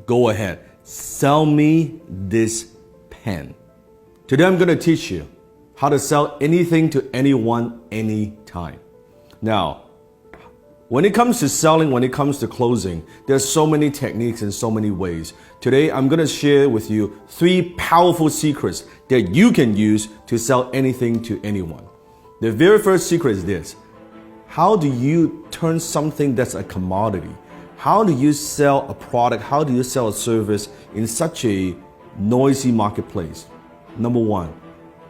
go ahead, sell me this pen. Today I'm going to teach you how to sell anything to anyone, anytime. Now, when it comes to selling, when it comes to closing, there's so many techniques and so many ways. Today, I'm going to share with you 3 powerful secrets that you can use to sell anything to anyone. The very first secret is this. How do you turn something that's a commodity? How do you sell a product? How do you sell a service in such a noisy marketplace? Number 1,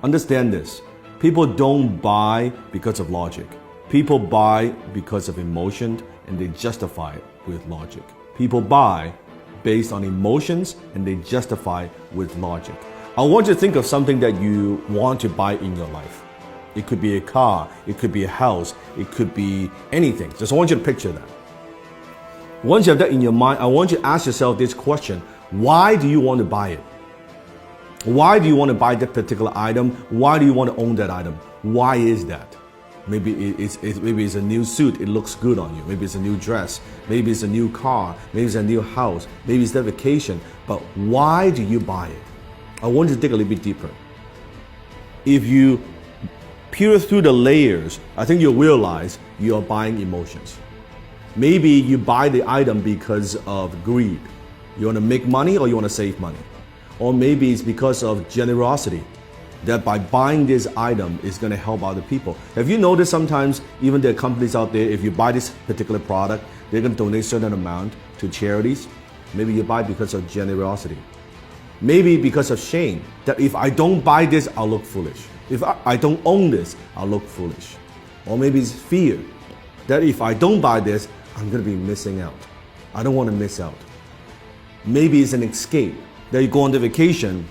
understand this. People don't buy because of logic. People buy because of emotion, and they justify it with logic. People buy based on emotions, and they justify it with logic. I want you to think of something that you want to buy in your life. It could be a car, it could be a house, it could be anything. Just want you to picture that. Once you have that in your mind, I want you to ask yourself this question. Why do you want to buy it? Why do you want to buy that particular item? Why do you want to own that item? Why is that? Maybe it's a new suit, it looks good on you. Maybe it's a new dress. Maybe it's a new car. Maybe it's a new house. Maybe it's that vacation. But why do you buy it? I want you to dig a little bit deeper. If you peer through the layers, I think you'll realize you are buying emotions. Maybe you buy the item because of greed. You want to make money or you want to save money. Or maybe it's because of generosity, that by buying this item is going to help other people. Have you noticed sometimes even there are companies out there, if you buy this particular product, they're going to donate a certain amount to charities? Maybe you buy because of generosity. Maybe because of shame, that if I don't buy this, I'll look foolish. If I don't own this, I'll look foolish. Or maybe it's fear, that if I don't buy this, I'm going to be missing out. I don't want to miss out. Maybe it's an escape, that you go on the vacation,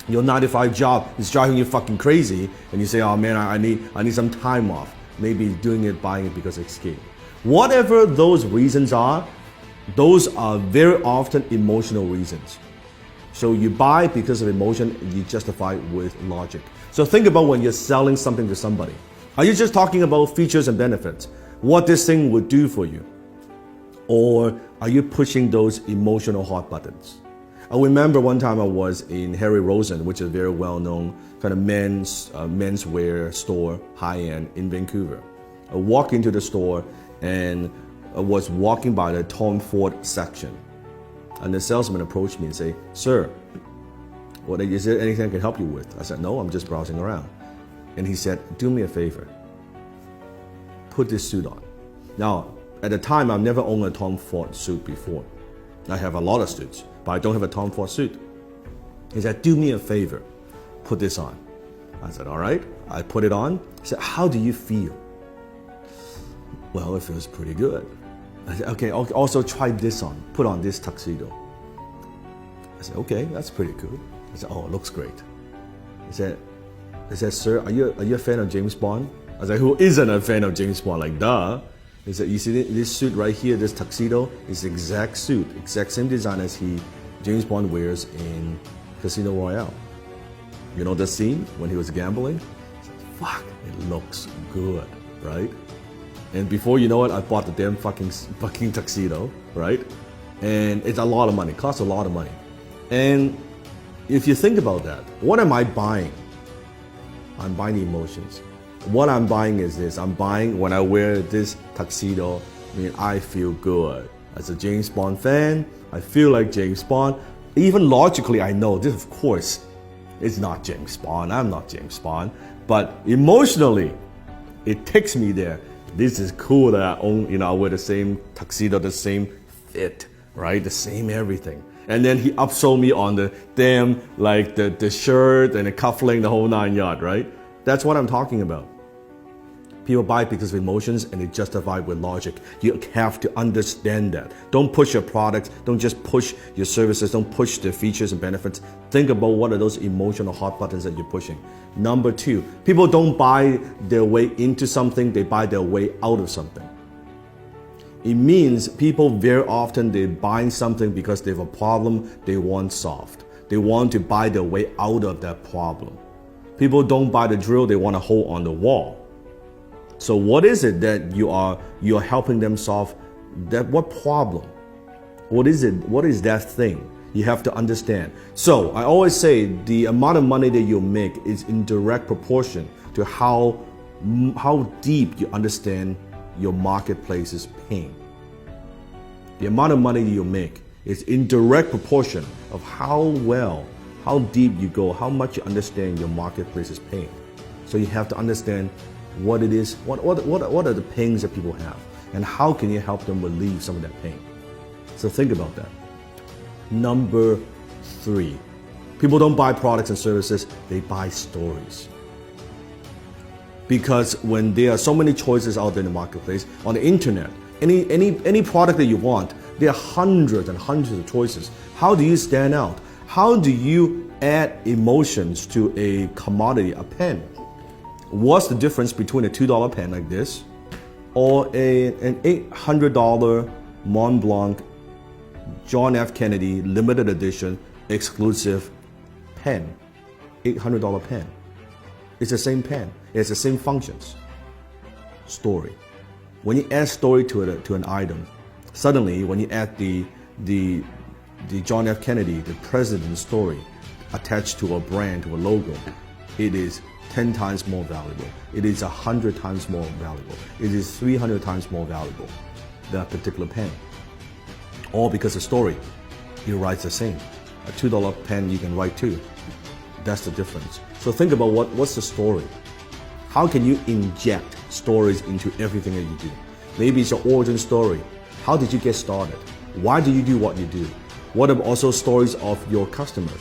your 9-to-5 job is driving you fucking crazy, and you say, oh man, I need some time off. Maybe doing it, buying it because of escape. Whatever those reasons are, those are very often emotional reasons. So you buy because of emotion, and you justify with logic. So think about when you're selling something to somebody. Are you just talking about features and benefits? What this thing would do for you? Or are you pushing those emotional hot buttons? I remember one time I was in Harry Rosen, which is a very well-known kind of menswear store, high-end in Vancouver. I walked into the store and I was walking by the Tom Ford section. And the salesman approached me and said, sir, is there anything I can help you with? I said, no, I'm just browsing around. And he said, do me a favor. Put this suit on. Now, at the time, I've never owned a Tom Ford suit before. I have a lot of suits, but I don't have a Tom Ford suit. He said, do me a favor, put this on. I said, all right. I put it on. He said, how do you feel? Well, it feels pretty good. I said, okay, also try this on. Put on this tuxedo. I said, okay, that's pretty cool. I said, oh, it looks great. He said, sir, are you a fan of James Bond? I was like, who isn't a fan of James Bond? Like, duh. He said, you see this suit right here, this tuxedo, is the exact suit, exact same design as James Bond wears in Casino Royale. You know the scene when he was gambling? I said, fuck, it looks good, right? And before you know it, I bought the damn fucking tuxedo, right? And it's a lot of money, costs a lot of money. And if you think about that, what am I buying? I'm buying emotions. What I'm buying is this. I'm buying when I wear this tuxedo, I feel good. As a James Bond fan, I feel like James Bond. Even logically, I know this, of course, is not James Bond. I'm not James Bond. But emotionally, it takes me there. This is cool that I own, I wear the same tuxedo, the same fit, right? The same everything. And then he upsold me on the damn, like the shirt and the cufflink, the whole 9 yard, right? That's what I'm talking about. People buy because of emotions and they justify with logic. You have to understand that. Don't push your products. Don't just push your services. Don't push the features and benefits. Think about what are those emotional hot buttons that you're pushing. Number 2, people don't buy their way into something. They buy their way out of something. It means people very often they're buying something because they have a problem they want solved. They want to buy their way out of that problem. People don't buy the drill. They want a hole on the wall. So what is it that you're helping them solve? What problem? What is it? What is that thing? You have to understand. So I always say the amount of money that you make is in direct proportion to how deep you understand your marketplace's pain. The amount of money you make is in direct proportion of how deep you go, how much you understand your marketplace's pain. So you have to understand what it is, what are the pains that people have, and how can you help them relieve some of that pain. So think about that. Number 3, people don't buy products and services, they buy stories. Because when there are so many choices out there in the marketplace, on the internet, any product that you want, there are hundreds and hundreds of choices. How do you stand out? How do you add emotions to a commodity, a pen? What's the difference between a $2 pen like this or an $800 Mont Blanc John F. Kennedy limited edition exclusive pen? $800 pen. It's the same pen. It's the same functions. Story. When you add story to an item, suddenly when you add the John F. Kennedy, the president's story attached to a brand, to a logo, it is 10 times more valuable. It is 100 times more valuable. It is 300 times more valuable, that particular pen. All because the story, it writes the same. A $2 pen you can write too. That's the difference. So think about what's the story? How can you inject stories into everything that you do? Maybe it's your origin story. How did you get started? Why do you do what you do? What are also stories of your customers?